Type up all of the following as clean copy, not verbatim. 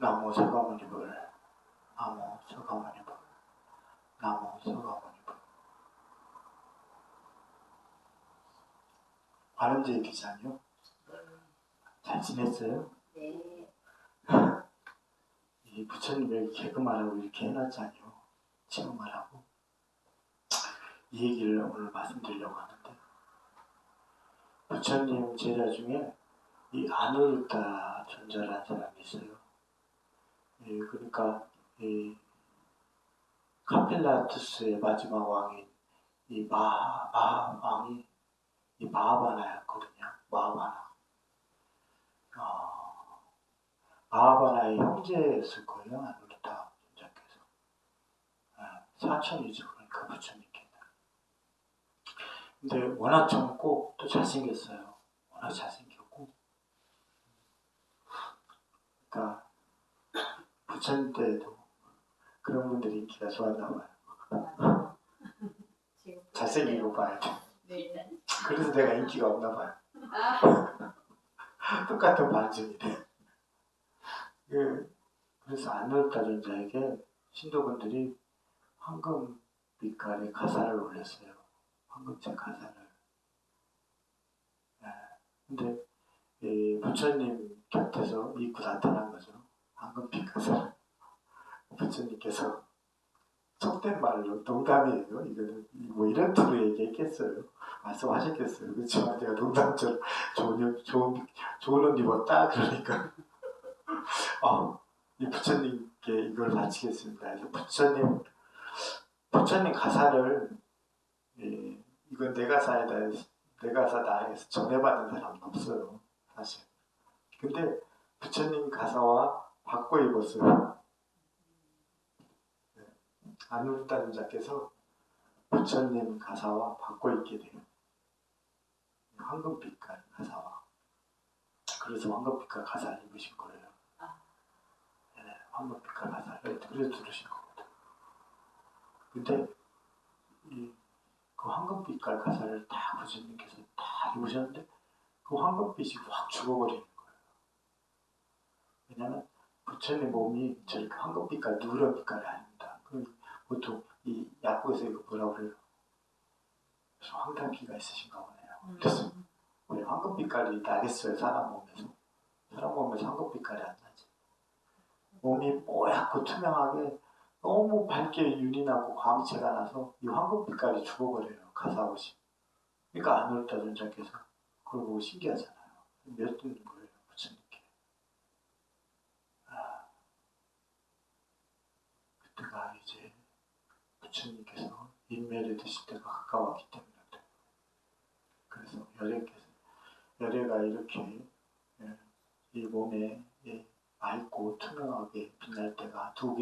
나무 서가모니불, 나무 서가모니불, 나무 서가모니불. 관음제 기자요? 잘 지냈어요? 네. 이 부처님 왜 개그말하고 이렇게 해놨잖아요. 체험말하고. 이 얘기를 오늘 말씀드리려고 하는데, 부처님 제자 중에 이 아누르타 존자라는 사람이 있어요. 그러니까 이 카필라투스의 마지막 왕인 이 왕이 이 마하바나였거든요. 마하바나. 마하바나의 형제였을 거예요. 아누르타 존자께서. 사촌이죠. 그러니까 부처님께. 근데 워낙 젊고 또 잘생겼어요. 워낙 잘생겼고. 그러니까 부처님 때도 그런 분들이 인기가 좋았나 봐요. 잘생기고 봐야 돼. 네. 그래서 내가 인기가 없나 봐요. 똑같은 반증이래. 그래서 아누르타 존자에게 신도분들이 황금 빛깔의 가사를 올렸어요. 황금색 가사를. 근데 부처님 곁에서 입고 나타난 거죠. 황금빛 가사를. 부처님께서 속된 말로 농담이에요. 이거는 뭐 이런 투로 얘기했겠어요. 말씀하셨겠어요. 그렇지만 내가 농담처럼 좋은 옷 입었다 그러니까 이 부처님께 이걸 바치겠습니다. 그래서 부처님 가사를 이건 내 가사이다, 내 가사다 해서 전해받은 사람은 없어요. 사실. 근데 부처님 가사와 바꿔 입었어요. 아누르타 존자께서 부처님 가사와 바꿔 입게 돼요. 황금빛깔 가사와. 그래서 황금빛깔 가사를 입으신 거예요. 황금빛깔 가사를 그래서 들으신 거거든. 근데 그 황금빛깔 가사를 다 부처님께서 다 입으셨는데 그 황금빛이 확 죽어버리는 거예요. 왜냐면 부처님 몸이 저렇게 황금빛깔, 누런 빛깔이 아닙니다. 보통 이 약국에서 이거 뭐라고 그래요? 황달기가 있으신가 보네요. 그래서 우리 황금빛깔이 나겠어요. 사람 몸에서. 사람 몸에서 황금빛깔이 안 나지. 몸이 뽀얗고 투명하게 너무 밝게 윤이 나고 광채가 나서 이 황금빛깔이 죽어버려요. 가사옷이. 그러니까 아누르타 존자께서 그걸 보고 신기하잖아요. 몇 두는 거예요. 부처님께. 그때가 이제 부처님께서 인멸에 드실 때가 가까웠기 때문에 그래서 열애가 이렇게 이 몸에 맑고 투명하게 빛날 때가 두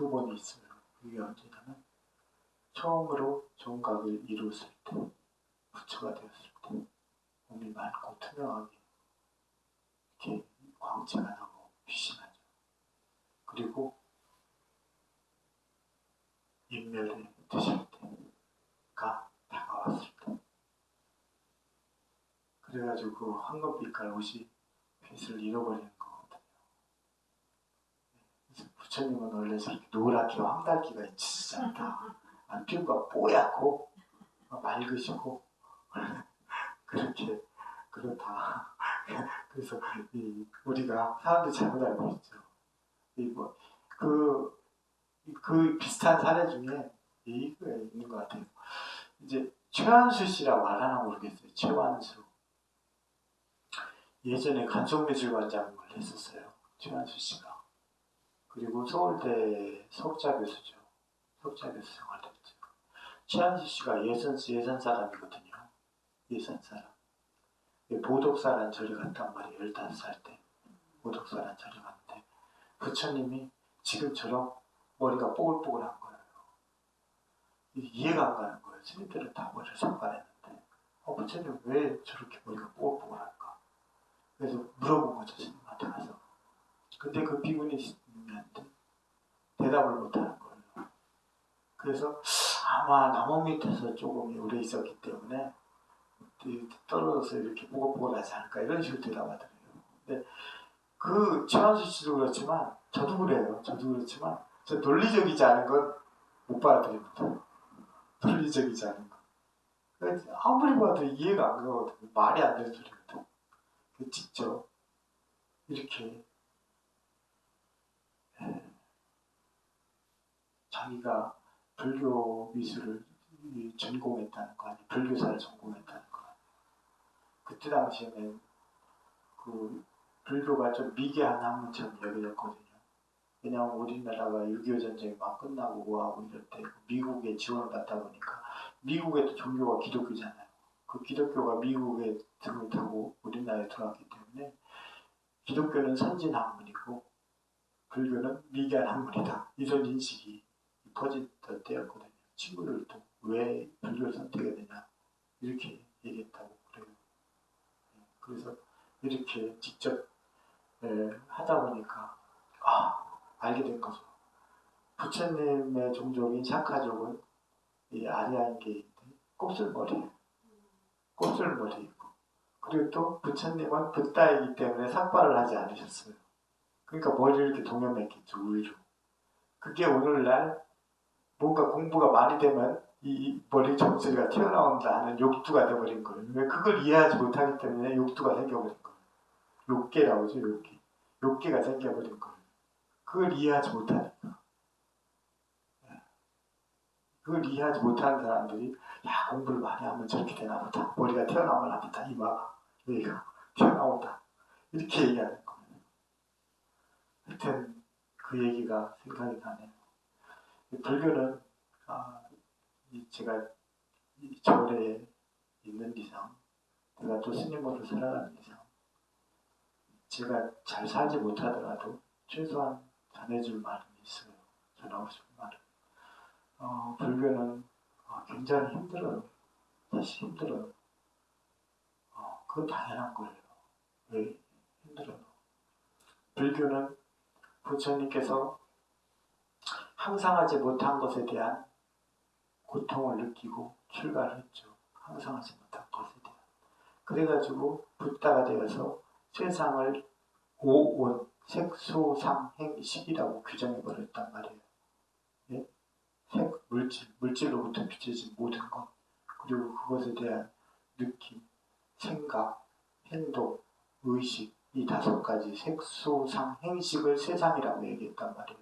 번이 있어요. 그게 언제냐면 처음으로 정각을 이루었을 때, 부처가 되었을 때 몸이 맑고 투명하게 이렇게 광채가 나고 빛이 나죠. 그리고 인멸에 드실 때가 다가왔을 때. 그래가지고 그 황금빛깔 옷이 빛을 잃어버리는 거거든요. 그래서 부처님은 원래 저렇게 노랗게 황달기가 있지 않다. 피부가 뽀얗고 맑으시고 그렇게 그렇다. 그래서 우리가 사람들이 잘못 알고 있죠. 그 비슷한 사례 중에 이거 있는 것 같아요. 이제 최완수 씨라고 알아나 모르겠어요. 최완수. 예전에 간송미술관장을 했었어요. 최완수 씨가. 그리고 서울대 석좌 교수죠. 석좌 교수 생활도 했죠. 최완수 씨가 예산 사람이거든요. 예산 사람. 보덕사란 절에 갔단 말이에요. 15살 때. 보덕사란 절에 갔는데 부처님이 지금처럼 머리가 뽀글뽀글한 거예요. 이해가 안 가는 거예요. 스님들은 다 머리를 상관했는데 부처님 왜 저렇게 머리가 뽀글뽀글할까? 그래서 물어본 거죠. 스님한테 가서. 근데 그 비구니 스님한테 대답을 못하는 거예요. 그래서 아마 나무 밑에서 조금 오래 있었기 때문에 떨어져서 이렇게 뽀글뽀글하지 않을까 이런 식으로 대답하더래요. 근데 그 최한수 씨도 그렇지만 저도 그래요. 저도 그렇지만 저 논리적이지 않은 건 못 받아들입니다. 논리적이지 않은 거. 아무리 봐도 이해가 안 가거든요. 말이 안 되는 소리거든. 직접 이렇게 자기가 불교 미술을 전공했다는 거 아니에요. 불교사를 전공했다는 거 아니에요. 그때 당시에는 그 불교가 좀 미개한 학문처럼 여겨졌거든요. 왜냐하면 우리나라가 6.25 전쟁이 막 끝나고 뭐하고 이럴 때 미국에 지원을 받다 보니까 미국에도 종교가 기독교잖아요. 그 기독교가 미국에 등을 타고 우리나라에 들어왔기 때문에 기독교는 선진 학문이고 불교는 미개한 학문이다. 이런 인식이 퍼지던 때였거든요. 친구들도 왜 불교를 선택했느냐 이렇게 얘기했다고 그래요. 그래서 이렇게 직접 하다 보니까 알게 된 거죠. 부처님의 종족인 샤카족은 이 아리안계인데 곱슬머리예요. 곱슬머리이고 그리고 또 부처님은 붓다이기 때문에 삭발을 하지 않으셨어요. 그러니까 머리를 이렇게 동여맸겠죠. 우유로. 그게 오늘날 뭔가 공부가 많이 되면 이 머리 정수리가 튀어나온다 하는 욕두가 돼버린 거예요. 왜 그걸 이해하지 못하기 때문에 욕두가 생겨버린 거예요. 욕계라고 하죠. 욕계. 욕계가 생겨버린 거예요. 그걸 이해하지 못하니까. 그걸 이해하지 못하는 사람들이 야 공부를 많이 하면 저렇게 되나 보다. 머리가 튀어나오나 보다. 이마가 여기가 튀어나온다. 이렇게 얘기하는 거예요. 하여튼 그 얘기가 생각이 나네요. 불교는 제가 이 절에 있는 이상 내가 또 스님으로 살아가는 이상 제가 잘 살지 못하더라도 최소한 전해줄 말은 있어요. 전하고 싶은 말은. 불교는 굉장히 힘들어요. 사실 힘들어요. 그건 당연한 거예요. 왜 힘들어요? 불교는 부처님께서 항상하지 못한 것에 대한 고통을 느끼고 출가를 했죠. 항상하지 못한 것에 대한. 그래가지고 붓다가 되어서 세상을 오온, 색소상행식이라고 규정해버렸단 말이에요. 예? 색, 물질로부터 비춰진 모든 것, 그리고 그것에 대한 느낌, 생각, 행동, 의식, 이 5가지 색소상행식을 세상이라고 얘기했단 말이에요.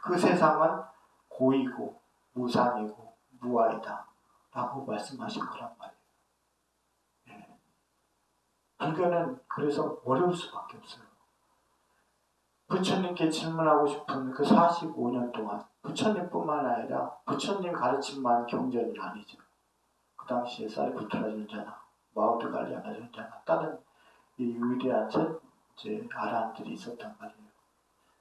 그 세상은 고이고 무상이고 무아이다 라고 말씀하신 거란 말이에요. 예. 불교는 그래서 어려울 수밖에 없어요. 부처님께 질문하고 싶은 그 45년 동안 부처님뿐만 아니라 부처님 가르침만 경전이 아니죠. 그 당시에 사리푸트라 존자나 마우드 갈리아나 존자나 다른 이 위대한 천재 아라한들이 있었단 말이에요.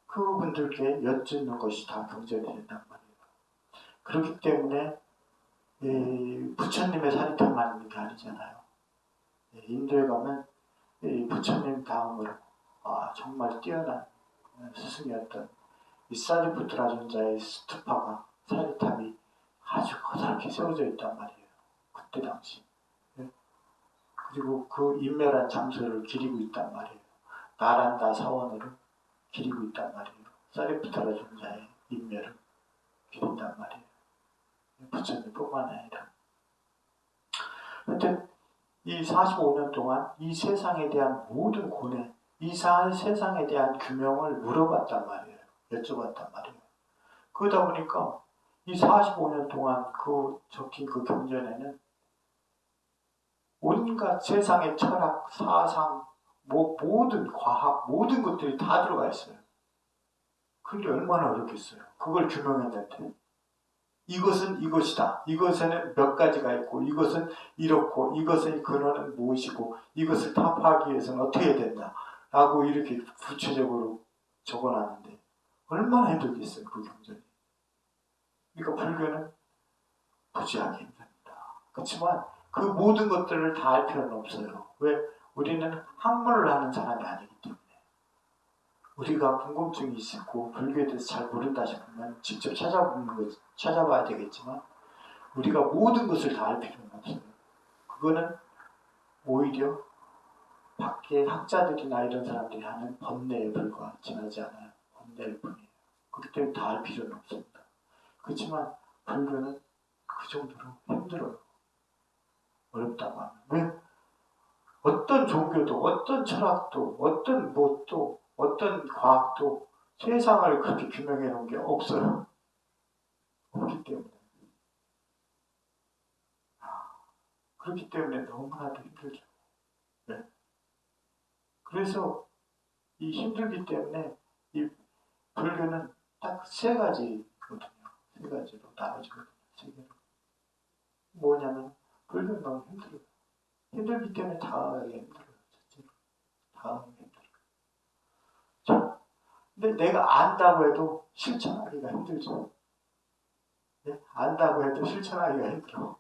그분들께 여쭙는 것이 다 경전이 된단 말이에요. 그렇기 때문에 부처님의 사리타만 있는 게 아니잖아요. 인도에 가면 부처님 다음으로 정말 뛰어난 스승이었던 이 사리푸트라 존자의 스투파가 사리탑이 아주 커다랗게 세워져 있단 말이에요. 그때 당시. 그리고 그 인멸한 장소를 기리고 있단 말이에요. 나란다 사원으로 기리고 있단 말이에요. 사리푸트라 존자의 인멸을 기린단 말이에요. 부처님뿐만 아니라. 하여튼 이 45년 동안 이 세상에 대한 모든 고뇌, 이 세상에 대한 규명을 물어봤단 말이에요. 여쭤봤단 말이에요. 그러다 보니까 이 45년 동안 그 적힌 그 경전에는 온갖 세상의 철학, 사상, 모든 과학, 모든 것들이 다 들어가 있어요. 그게 얼마나 어렵겠어요. 그걸 규명했는데. 이것은 이것이다. 이것에는 몇 가지가 있고 이것은 이렇고 이것의 근원은 무엇이고 이것을 타파하기 위해서는 어떻게 해야 된다. 라고 이렇게 구체적으로 적어놨는데 얼마나 힘들겠어요. 그 경전이. 그러니까 불교는 무지하게 힘듭니다. 그렇지만 그 모든 것들을 다 알 필요는 없어요. 왜? 우리는 학문을 하는 사람이 아니기 때문에. 우리가 궁금증이 있고 불교에 대해서 잘 모른다 싶으면 직접 찾아봐야 되겠지만 우리가 모든 것을 다 알 필요는 없어요. 그거는 오히려 밖에 학자들이나 이런 사람들이 하는 번뇌에 불과하지 않아요. 번뇌일 뿐이에요. 그렇기 때문에 다 할 필요는 없습니다. 그렇지만 불교는 그 정도로 힘들어요. 어렵다고 하면. 왜? 어떤 종교도, 어떤 철학도, 어떤 뭣도, 어떤 과학도 세상을 그렇게 규명해 놓은 게 없어요. 없기 때문에. 그렇기 때문에 너무나도 힘들죠. 네. 그래서 이 힘들기 때문에 이 불교는 딱 세 가지거든요. 세 가지로 나눠지거든요. 세 개로. 뭐냐면 불교는 너무 힘들어요. 힘들기 때문에 다가가기 힘들어요. 실제로. 다가가기 힘들어요. 자, 근데 내가 안다고 해도 실천하기가 힘들죠. 네? 안다고 해도 실천하기가 힘들어.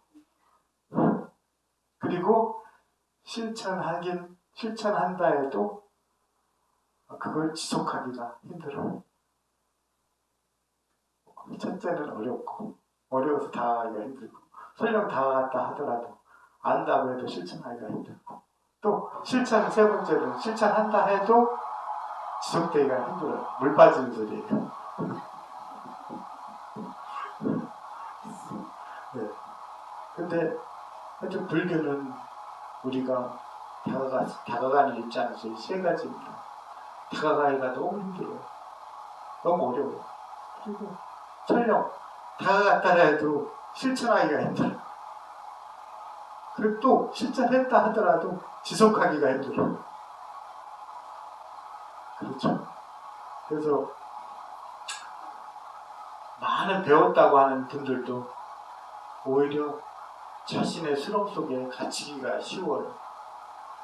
그리고 실천한다 해도 그걸 지속하기가 힘들어. 첫째는 어렵고, 어려워서 다가가기가 힘들고, 설령 다가갔다 하더라도 안다고 해도 실천하기가 힘들고, 또 세 번째는 실천한다 해도 지속되기가 힘들어요. 물 빠지는 소리예요. 네. 근데 하여튼 불교는 우리가 다가가는 입장에서 이 세 가지입니다. 다가가기가 너무 힘들어요. 너무 어려워요. 그리고 설령 다가갔다 해도 실천하기가 힘들어요. 그리고 또 실천했다 하더라도 지속하기가 힘들어요. 그렇죠. 그래서 많은 배웠다고 하는 분들도 오히려 자신의 수렁 속에 갇히기가 쉬워요.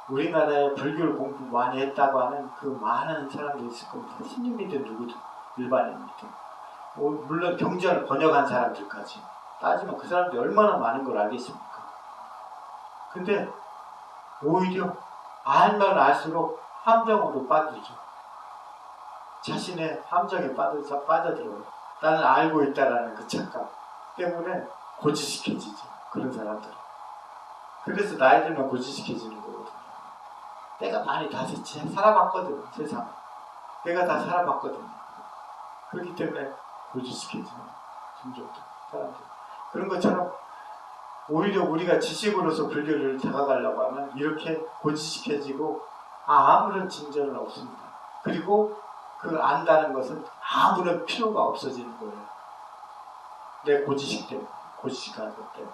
우리나라에 불교를 공부 많이 했다고 하는 그 많은 사람들이 있을 겁니다. 스님이든 누구든 일반인이든 물론 경전을 번역한 사람들까지 따지면 그 사람들이 얼마나 많은 걸 알겠습니까? 근데 오히려 알면 알수록 함정으로 빠지죠. 자신의 함정에 빠져들어요. 나는 알고 있다라는 그 착각 때문에 고지시켜지죠. 그런 사람들은. 그래서 나이 들면 고지시켜지는 거거든요. 내가 많이 다 살아봤거든, 세상. 내가 다 살아봤거든. 그렇기 때문에 고지시켜지는 종족들, 사람들. 그런 것처럼 오히려 우리가 지식으로서 불교를 다가가려고 하면 이렇게 고지시켜지고 아무런 진전은 없습니다. 그리고 그 안다는 것은 아무런 필요가 없어지는 거예요. 내 고지식 때문에, 고지식하는 것 때문에.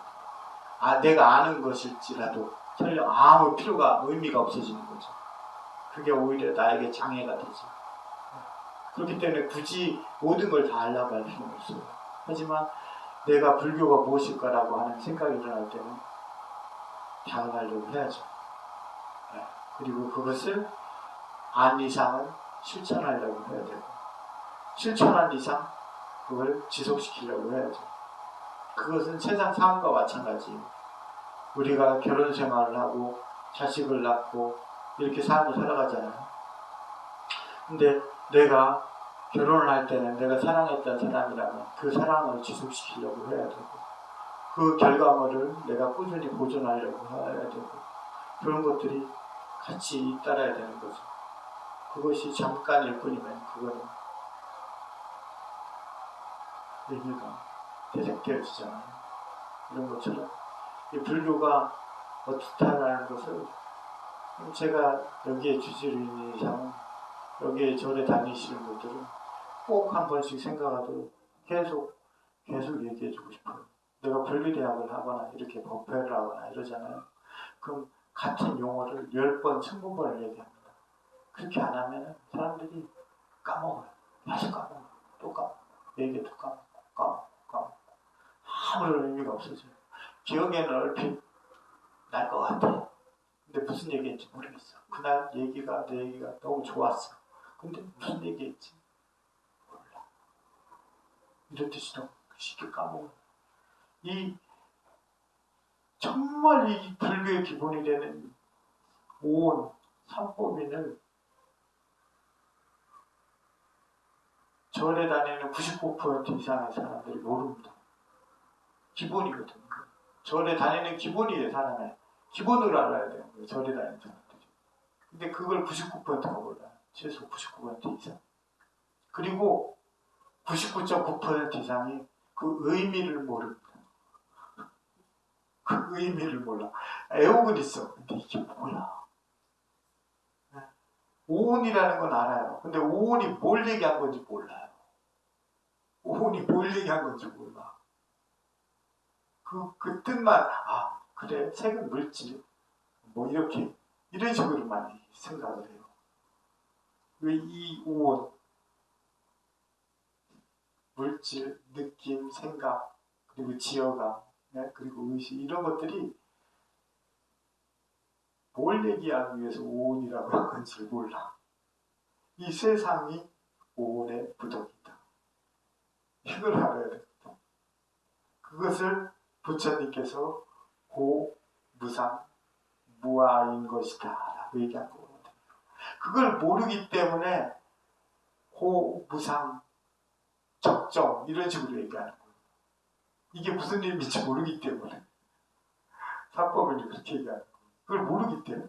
내가 아는 것일지라도 설령 아무 의미가 없어지는 거죠. 그게 오히려 나에게 장애가 되죠. 그렇기 때문에 굳이 모든 걸 다 알려고 할 필요는 없어요. 하지만 내가 불교가 무엇일까라고 하는 생각이 일어날 때는 다가가려고 해야죠. 그리고 그것을 안 이상은 실천하려고 해야 되고, 실천한 이상 그걸 지속시키려고 해야죠. 그것은 세상 상황과 마찬가지예요. 우리가 결혼 생활을 하고 자식을 낳고 이렇게 삶을 살아가잖아요. 근데 내가 결혼을 할 때는 내가 사랑했던 사람이라면 그 사랑을 지속시키려고 해야 되고, 그 결과물을 내가 꾸준히 보존하려고 해야 되고, 그런 것들이 같이 잇따라야 되는 거죠. 그것이 잠깐일 뿐이면 그거는 의미가 퇴색되어지잖아요. 이런 것처럼 이 불교가 어떻다라는 것을 제가 여기에 주지를 있는 이상은 여기에 절에 다니시는 분들은 꼭 한 번씩 생각하도록 계속 얘기해주고 싶어요. 내가 불교대학을 하거나 이렇게 법회를 하거나 이러잖아요. 그럼 같은 용어를 10번, 1000번을 얘기합니다. 그렇게 안 하면 사람들이 까먹어요. 계속 까먹어요. 또 까먹고, 얘기도 까먹고. 아무런 의미가 없어져요. 기억에는 얼핏 날 것 같아요. 근데 무슨 얘기인지 모르겠어. 그날 내 얘기가 너무 좋았어. 근데 무슨 얘기했지? 몰라. 이렇듯이 너무 쉽게 까먹어요. 정말 이 불교의 기본이 되는 오온, 삼법인을 절에 다니는 99% 이상의 사람들이 모릅니다. 기본이거든요. 절에 다니는 기본이에요, 사람의. 기본으로 알아야 돼요, 절에 다니는 사람들이. 근데 그걸 99%가 몰라요. 최소 99% 이상. 그리고 99.9% 이상이 그 의미를 모릅니다. 그 의미를 몰라. 애옥은 있어. 근데 이게 뭐야? 오온이라는 건 알아요. 근데 오온이 뭘 얘기한 건지 몰라요. 오온이 뭘 얘기한 건지 몰라. 그 뜻만, 아, 그래, 색은 물질. 뭐 이렇게, 이런 식으로 많이 생각을 해요. 왜 이 오온, 물질, 느낌, 생각, 그리고 지어감, 그리고 의식, 이런 것들이 뭘 얘기하기 위해서 오온이라고 한 건지 몰라. 이 세상이 오온의 무덤이다. 이걸 알아야 됩니다. 그것을 부처님께서 고무상 무아인 것이다 라고 얘기한 거거든요. 그걸 모르기 때문에 고무상 적정 이런 식으로 얘기하는 거예요. 이게 무슨 의미인지 모르기 때문에 사법을 그렇게 얘기하는 거예요. 그걸 모르기 때문에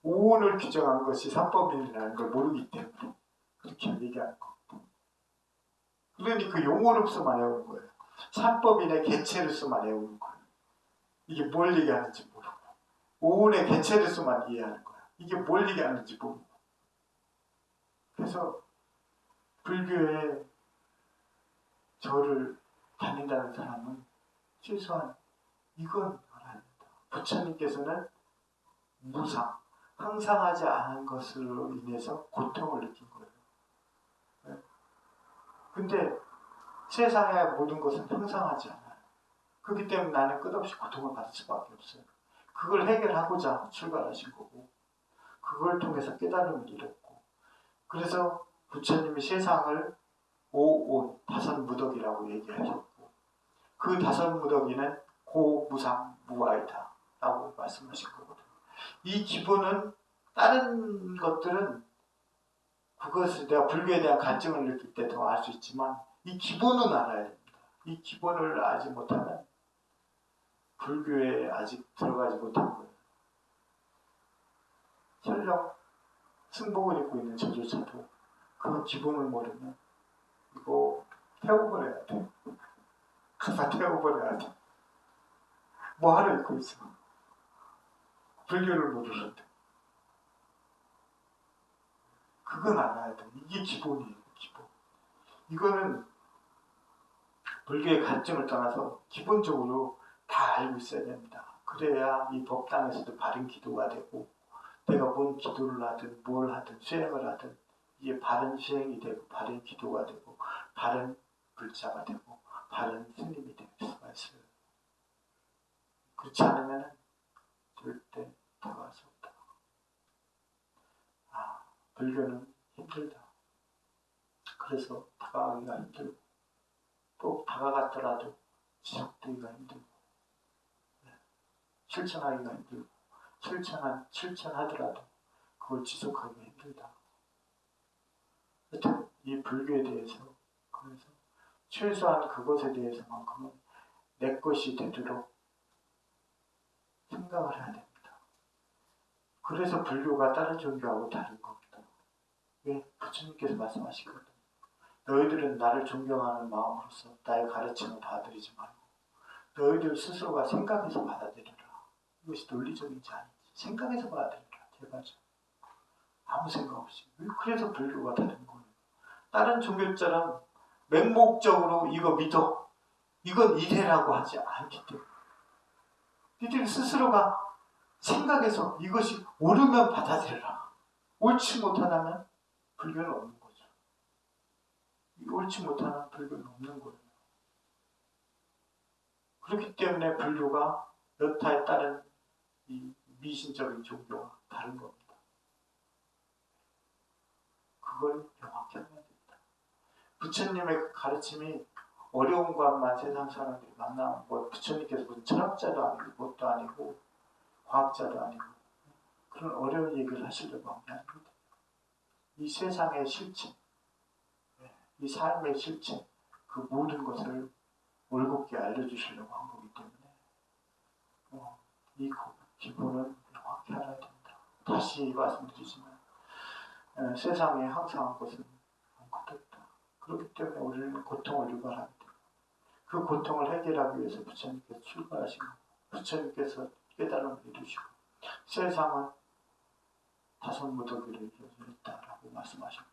오온을 규정한 것이 사법이라는 걸 모르기 때문에 그렇게 얘기하는 거예요. 그러니 그 용어로서만 외우는 거예요. 사법인의 개체로서만 외우는 거예요. 이게 뭘 얘기하는지 모르고 오온의 개체로서만 이해하는 거야. 이게 뭘 얘기하는지 모르고. 그래서 불교에 절을 다닌다는 사람은 최소한 이건 알아야 된다. 부처님께서는 무상, 항상하지 않은 것으로 인해서 고통을 느낀 거예요. 네? 근데 세상의 모든 것은 항상하지 않아요. 그렇기 때문에 나는 끝없이 고통을 받을 수밖에 없어요. 그걸 해결하고자 출발하신 거고 그걸 통해서 깨달음을 이뤘고 그래서 부처님이 세상을 오온, 다섯 무덕이라고 얘기하셨고 그 다섯 무덕이는 고무상 무아이다 라고 말씀하신 거거든요. 이 기본은 다른 것들은 그것을 내가 불교에 대한 간증을 느낄 때 더 알 수 있지만 이 기본은 알아야 됩니다. 이 기본을 알지 못하면 불교에 아직 들어가지 못한 거예요. 설령 승복을 입고 있는 저조차도 그 기본을 모르면 이거 태워버려야 돼. 가사 태워버려야 돼. 뭐 하러 입고 있어. 불교를 모르는데. 그건 알아야 돼. 이게 기본이에요. 기본. 이거는 불교의 갈증을 떠나서 기본적으로 다 알고 있어야 됩니다. 그래야 이 법당에서도 바른 기도가 되고 내가 뭔 기도를 하든 뭘 하든 수행을 하든 이게 바른 수행이 되고 바른 기도가 되고 바른 불자가 되고 바른 스님이 될 수가 있어요. 그렇지 않으면 절대 다가갈 수 없다. 아, 불교는 힘들다. 그래서 다가가기가 힘들고 또 다가갔더라도 지속되기가 힘들고 실천하기가 힘들고 실천하더라도 그걸 지속하기가 힘들다. 여튼 이 불교에 대해서 그래서 최소한 그것에 대해서만큼은 내 것이 되도록 생각을 해야 됩니다. 그래서 불교가 다른 종교하고 다른 겁니다. 왜? 부처님께서 말씀하시거든요. 너희들은 나를 존경하는 마음으로서 나의 가르침을 받아들이지 말고 너희들 스스로가 생각해서 받아들여라. 이것이 논리적인지 아닌지 생각해서 받아들여라. 제발 좀. 아무 생각 없이. 그래서 불교가 다른 거예요. 다른 종교처럼 맹목적으로 이거 믿어. 이건 이래라고 하지 않기 때문에. 니들 스스로가 생각해서 이것이 옳으면 받아들여라. 옳지 못하다면 불교는 없는 거죠. 옳지 못하는 불교는 없는 거예요. 그렇기 때문에 불교가 여타에 따른 이 미신적인 종교와 다른 겁니다. 그걸 명확히 해야 됩니다. 부처님의 가르침이 어려운 것만 세상 사람들이 만나면 뭐 부처님께서 무슨 철학자도 아니고 뭣도 아니고 과학자도 아니고 그런 어려운 얘기를 하시려고 하는 게 아닙니다. 이 세상의 실체, 이 삶의 실체, 그 모든 것을 올곧게 알려주시려고 한 거기 때문에 이 기본은 명확히 알아야 됩니다. 다시 말씀드리지만 세상에 항상 것은 아무것도 없다. 그렇기 때문에 우리는 고통을 유발하게 됩니다. 그 고통을 해결하기 위해서 부처님께서 출발하신 거고 부처님께서 깨달음을 이루시고 세상은 다섯 무더기를 이루었다라고 말씀하셨고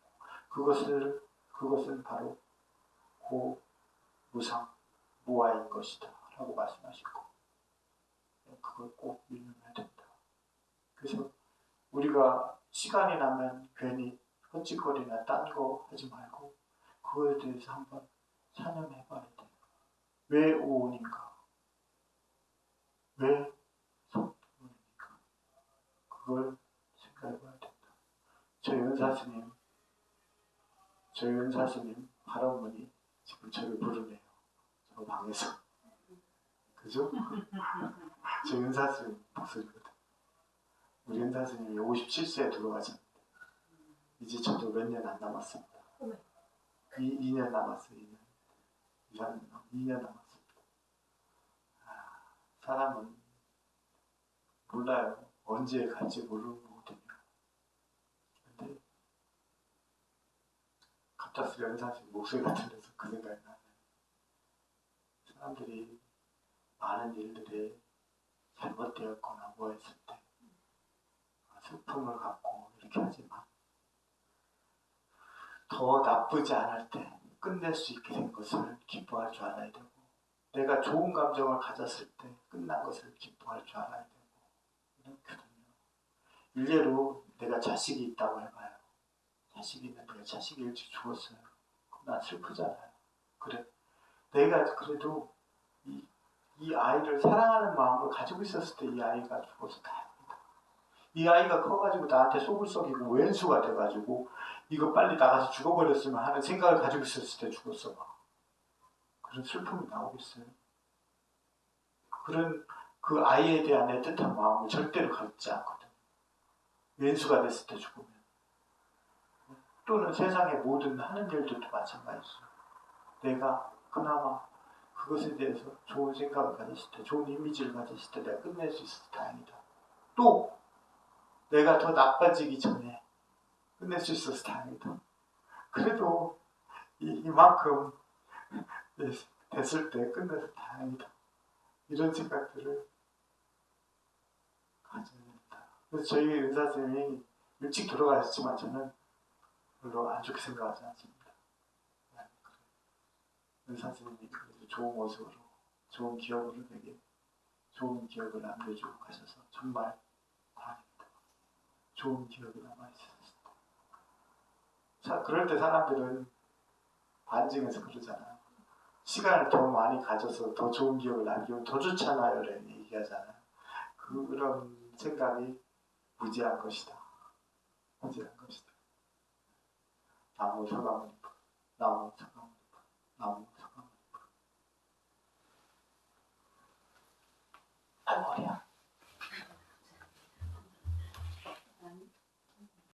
그것은 바로 무상 무아인 것이다 라고 말씀하시고 그걸 꼭 유념해야 된다. 그래서 우리가 시간이 나면 괜히 헛짓거리나 딴 거 하지 말고 그거에 대해서 한번 찬연해 봐야 돼요. 왜 오온인가? 왜 속문인가? 그걸 생각해 봐야 된다. 저희 은사 스님 할아버지 지금 저를 부르네요. 저 방에서. 그죠? 저희 은사 스님 목소리거든. 우리 은사 스님이 57세에 돌아가셨는데 이제 저도 몇 년 안 남았습니다. 2년 남았어요. 2년 남았습니다. 사람은 몰라요. 언제 갈지 모르는 거거든요. 근데 갑작스레 은사님 목소리가 들려서 그 생각이 나네요. 사람들이 많은 일들에 잘못되었거나 뭐 했을 때 슬픔을 갖고 이렇게 하지만 더 나쁘지 않을 때 끝낼 수 있게 된 것을 기뻐할 줄 알아야 되고 내가 좋은 감정을 가졌을 때 끝난 것을 기뻐할 줄 알아야 되고 이렇거든요. 일례로 내가 자식이 있다고 해봐요. 자식이 있는데 자식이 일찍 죽었어요. 그럼 난 슬프잖아요. 그래 내가 그래도 이 아이를 사랑하는 마음을 가지고 있었을 때 이 아이가 죽어서 다행이다. 이 아이가 커가지고 나한테 속을 썩이고 왼수가 돼가지고 이거 빨리 나가서 죽어버렸으면 하는 생각을 가지고 있었을 때 죽었어 봐. 그런 슬픔이 나오겠어요. 그런 그 아이에 대한 애틋한 마음을 절대로 갖지 않거든. 왼수가 됐을 때 죽으면. 또는 세상의 모든 하는 일들도 마찬가지죠. 내가 그나마 그것에 대해서 좋은 생각을 가졌을 때, 좋은 이미지를 가졌을 때 내가 끝낼 수 있어서 다행이다. 또 내가 더 나빠지기 전에 끝낼 수 있어서 다행이다. 그래도 이만큼 됐을 때 끝내서 다행이다. 이런 생각들을 가져야 된다. 그래서 저희 은사쌤이 일찍 돌아가셨지만 저는 별로 안 좋게 생각하지 않습니다. 은사쌤이 좋은 모습으로, 좋은 기억으로 되게 좋은 기억을 남겨주고 가셔서 정말 다행입니다. 좋은 기억이 남아있었습니다. 자, 그럴 때 사람들은 반증해서 그러잖아요. 시간을 더 많이 가져서 더 좋은 기억을 남기면 더 좋잖아요. 라는 얘기하잖아요. 그런 생각이 무지한 것이다. 무지한 것이다. 나무 서가모니불, 나무 서가모니불, 나무 서가모니불. 아, 머리야.